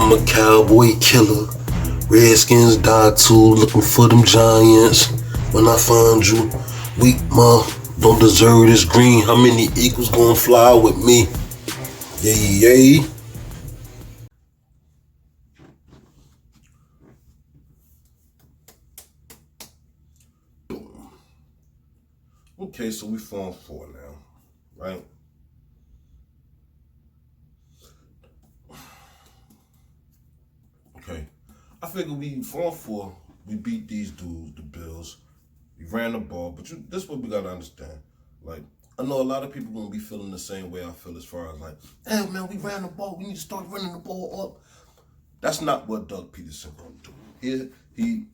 I'm a cowboy killer. Redskins die too, looking for them giants. When I find you, weak ma, don't deserve this green. How many eagles gonna fly with me? Yay, yay. Okay, so we form four now, right? Okay. I figure we form four, we beat these dudes, the Bills. We ran the ball, but this is what we gotta understand. Like, I know a lot of people gonna be feeling the same way I feel as far as like, hey man, we ran the ball, we need to start running the ball up. That's not what Doug Peterson gonna do. You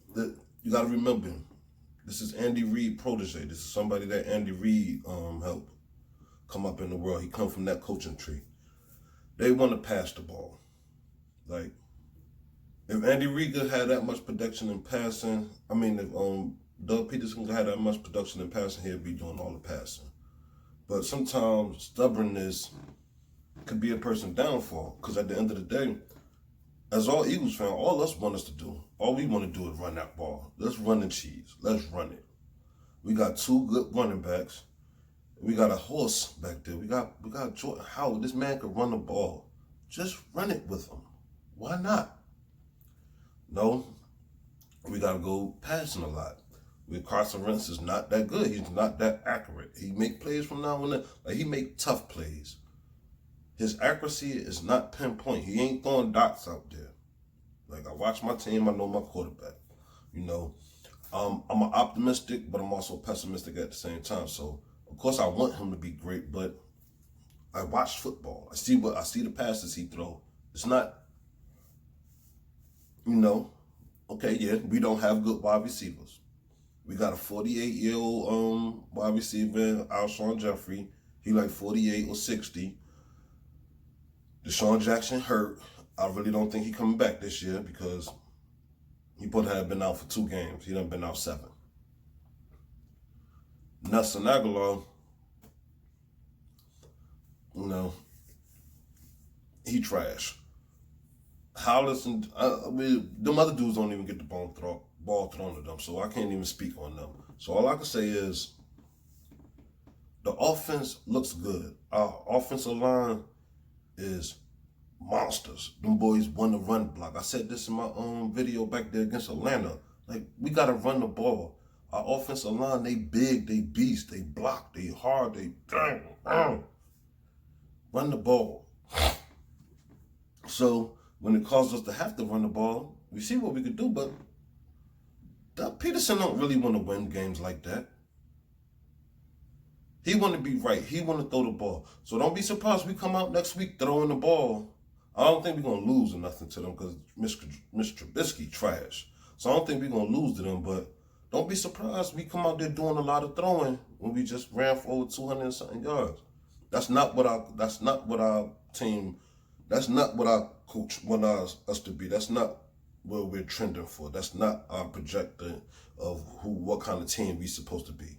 gotta remember, this is Andy Reid protege. This is somebody that Andy Reid helped come up in the world. He come from that coaching tree. They want to pass the ball. Like, if Andy Reid had that much production in passing, if Doug Peterson had that much production in passing, he'd be doing all the passing. But sometimes stubbornness could be a person's downfall, because at the end of the day, as all Eagles fans, all us want us to do, all we want to do is run that ball. Let's run the cheese. Let's run it. We got two good running backs. We got a horse back there. We got Jordan Howard. This man could run the ball. Just run it with him. Why not? No, we got to go passing a lot. Carson Wentz is not that good. He's not that accurate. He make plays from now and then. Like, he make tough plays. His accuracy is not pinpoint. He ain't throwing dots out there. Like, I watch my team, I know my quarterback. I'm an optimistic, but I'm also pessimistic at the same time. So, of course, I want him to be great, but I watch football. I see the passes he throw. It's not, okay, yeah, we don't have good wide receivers. We got a 48-year-old wide receiver, Alshon Jeffrey. He like 48 or 60. Deshaun Jackson hurt. I really don't think he coming back this year because he would have been out for 2 games. He done been out 7. Nelson Aguilar, he trash. Hollis and them other dudes don't even get the ball thrown at them, so I can't even speak on them. So all I can say is the offense looks good. Our offensive line is monsters. Them boys won the run block. I said this in my video back there against Atlanta. Like, we gotta run the ball. Our offensive line, they big, they beast, they block, they hard, they run the ball. So when it caused us to have to run the ball, we see what we could do, but Doug Peterson don't really want to win games like that. He want to be right. He want to throw the ball. So don't be surprised we come out next week throwing the ball. I don't think we're going to lose or nothing to them because Mr. Trubisky trash. So I don't think we're going to lose to them, but don't be surprised we come out there doing a lot of throwing when we just ran for over 200 and something yards. That's not what our coach wants us to be. That's not where we're trending for. That's not our projector of what kind of team we're supposed to be.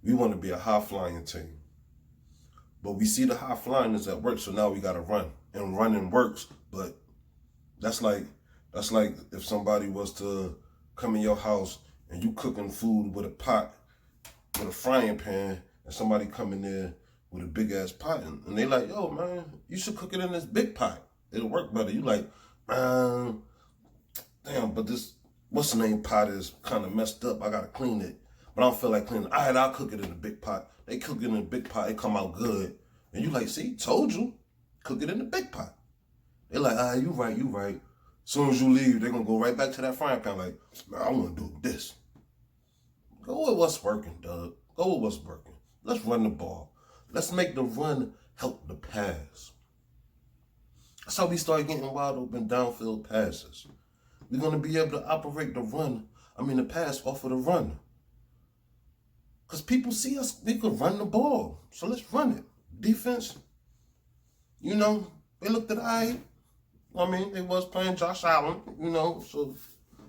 We want to be a high-flying team. But we see the high-flying is at work, so now we got to run. And running works, but that's like if somebody was to come in your house and you cooking food with a pot, with a frying pan, and somebody come in there with a big-ass pot, and they like, yo, man, you should cook it in this big pot. It'll work better. You like, damn, but this what's-the-name pot is kind of messed up. I got to clean it. But I don't feel like cleaning it. All right, I'll cook it in a big pot. They cook it in a big pot. It come out good. And you like, see, told you. Cook it in the big pot. They like, you right. As soon as you leave, they're going to go right back to that frying pan like, man, I want to do this. Go with what's working, Doug. Go with what's working. Let's run the ball. Let's make the run help the pass. That's how we start getting wide open downfield passes. We're going to be able to operate the pass off of the run. Because people see us, we could run the ball. So let's run it. Defense, they looked at they was playing Josh Allen, so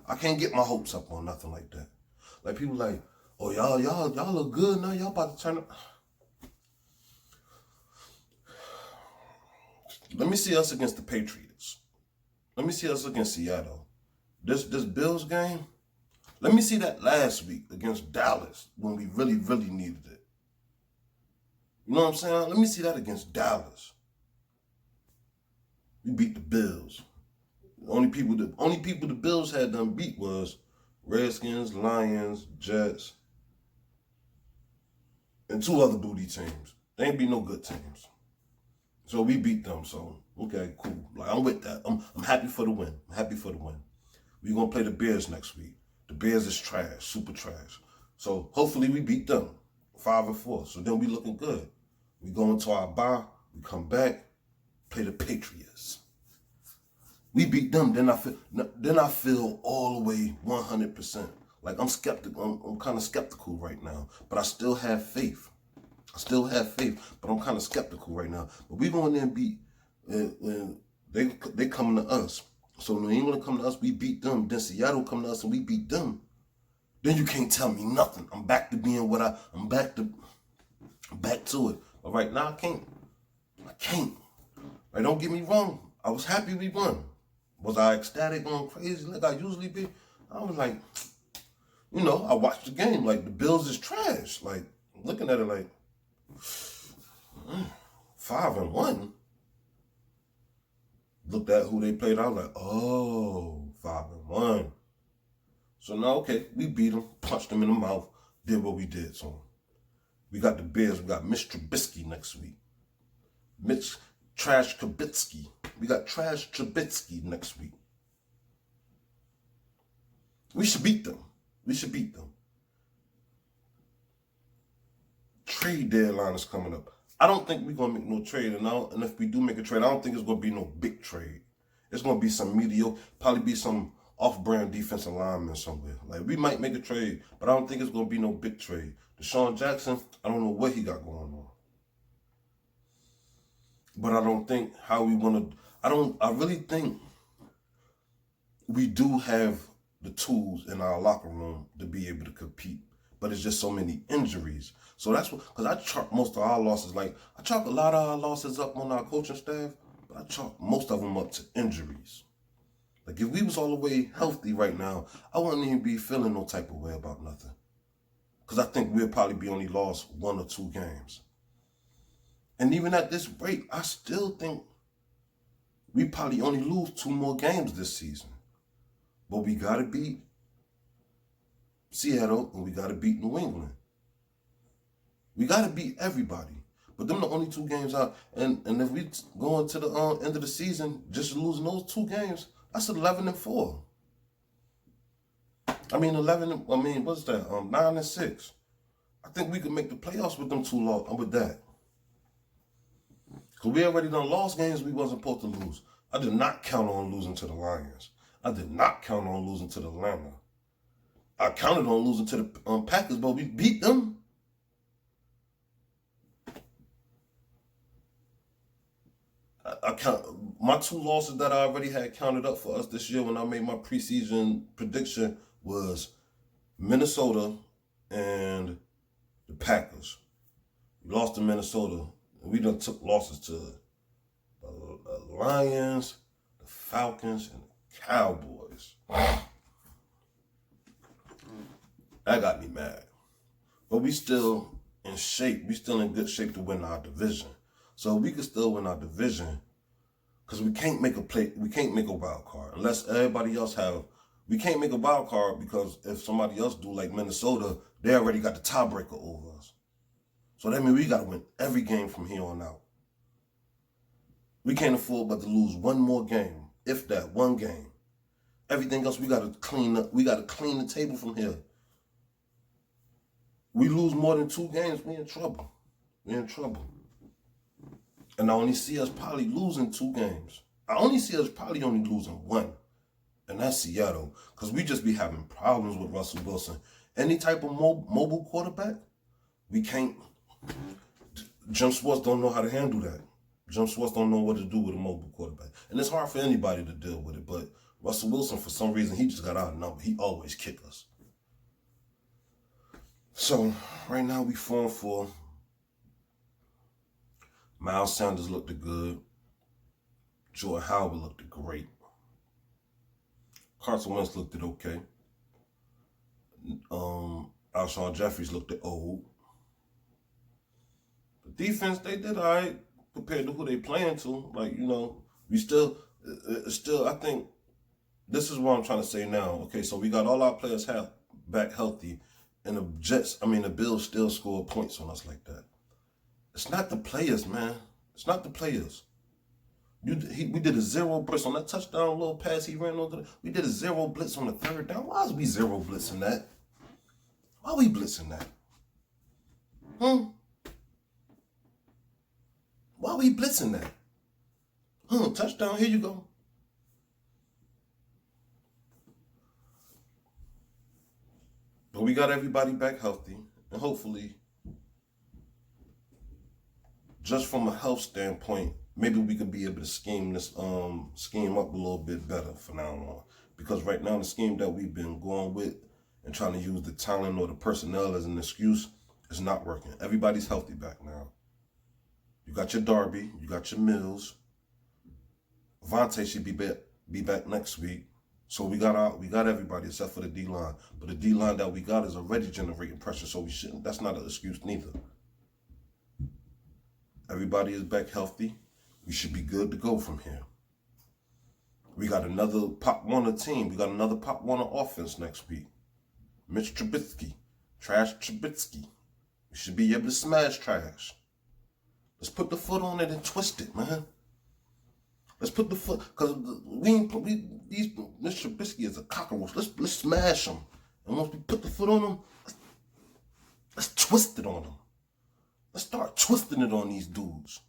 I can't get my hopes up on nothing like that. Like, people like, oh, y'all look good now. Y'all about to turn it. Let me see us against the Patriots. Let me see us against Seattle. This Bills game, let me see that last week against Dallas when we really, really needed it. You know what I'm saying? Let me see that against Dallas. We beat the Bills. The only people the Bills had done beat was Redskins, Lions, Jets, and 2 other booty teams. They ain't beat no good teams. So we beat them. So okay, cool. Like I'm with that. I'm happy for the win. I'm happy for the win. We're gonna play the Bears next week. The Bears is trash, super trash. So hopefully we beat them 5-4. So then we looking good. We go into our bye. We come back, play the Patriots. We beat them. Then I feel all the way 100%. Like I'm skeptical. I'm kind of skeptical right now, but I still have faith. But I'm kind of skeptical right now. But we going there and beat. They coming to us. So New England come to us, we beat them. Then Seattle come to us and we beat them. Then you can't tell me nothing. I'm back to being I'm back to it. But right now I can't. Right, don't get me wrong. I was happy we won. Was I ecstatic, going crazy like I usually be? I was like, I watched the game. Like the Bills is trash. Like looking at it like 5-1. Looked at who they played. I was like, oh, 5-1. So now, okay, we beat them, punched them in the mouth, did what we did. So we got the Bears. We got Mitch Trubisky next week. Mitch Trash Trubisky. We got Trash Trubisky next week. We should beat them. Trade deadline is coming up. I don't think we're going to make no trade. And if we do make a trade, I don't think it's going to be no big trade. It's going to be some mediocre, probably be some off-brand defensive lineman somewhere. Like, we might make a trade, but I don't think it's going to be no big trade. Deshaun Jackson, I don't know what he got going on. But I don't think how we want to... I really think we do have the tools in our locker room to be able to compete. But it's just so many injuries. So that's what, because I chalk most of our losses, like I chalk a lot of our losses up on our coaching staff, but I chalk most of them up to injuries. Like if we was all the way healthy right now, I wouldn't even be feeling no type of way about nothing. Because I think we'll probably be only lost 1 or 2 games. And even at this rate, I still think we probably only lose 2 more games this season. But we got to beat Seattle and we got to beat New England. We got to beat everybody. But them the only 2 games out. And if we go into the end of the season, just losing those 2 games, that's 11-4. What's that? 9-6. I think we could make the playoffs with them 2 losses. I'm with that. Because we already done lost games we wasn't supposed to lose. I did not count on losing to the Lions. I did not count on losing to the Atlanta. I counted on losing to the Packers, but we beat them. My 2 losses that I already had counted up for us this year when I made my preseason prediction was Minnesota and the Packers. We lost to Minnesota. And we done took losses to the Lions, the Falcons, and the Cowboys. That got me mad. But we still in shape. We still in good shape to win our division. So we can still win our division because we can't make a wild card unless everybody else we can't make a wild card because if somebody else do like Minnesota, they already got the tiebreaker over us. So that means we got to win every game from here on out. We can't afford but to lose 1 more game, if that, 1 game. Everything else we got to clean up. We got to clean the table from here. We lose more than 2 games, we in trouble. And I only see us probably losing 2 games. I only see us probably only losing 1. And that's Seattle. Because we just be having problems with Russell Wilson. Any type of mobile quarterback, we can't. Jim Schwartz don't know how to handle that. Jim Schwartz don't know what to do with a mobile quarterback. And it's hard for anybody to deal with it. But Russell Wilson, for some reason, he just got out of number. He always kick us. So, right now we 4-4. Miles Sanders looked good. Jordan Howard looked great. Carson Wentz looked it okay. Alshon Jeffries looked it old. The defense, they did all right compared to who they playing to. Like, we still, I think, this is what I'm trying to say now. Okay, so we got all our players back healthy, and the Bills still scored points on us like that. It's not the players, man. It's not the players. We did a zero blitz on that touchdown little pass he ran over. We did a zero blitz on the third down. Why is we zero blitzing that? Why are we blitzing that? Why are we blitzing that? Touchdown, here you go. But we got everybody back healthy. And hopefully, just from a health standpoint, maybe we could be able to scheme up a little bit better from now on. Because right now, the scheme that we've been going with and trying to use the talent or the personnel as an excuse is not working. Everybody's healthy back now. You got your Darby, you got your Mills. Vontae should be back next week. So we got everybody except for the D-line. But the D-line that we got is already generating pressure, so that's not an excuse neither. Everybody is back healthy. We should be good to go from here. We got another Pop Warner team. We got another Pop Warner offense next week. Mitch Trubisky. Trash Trubisky. We should be able to smash trash. Let's put the foot on it and twist it, man. Let's put the foot, because Mitch Trubisky is a cockroach. Let's smash him. And once we put the foot on him, let's twist it on him. Let's start twisting it on these dudes.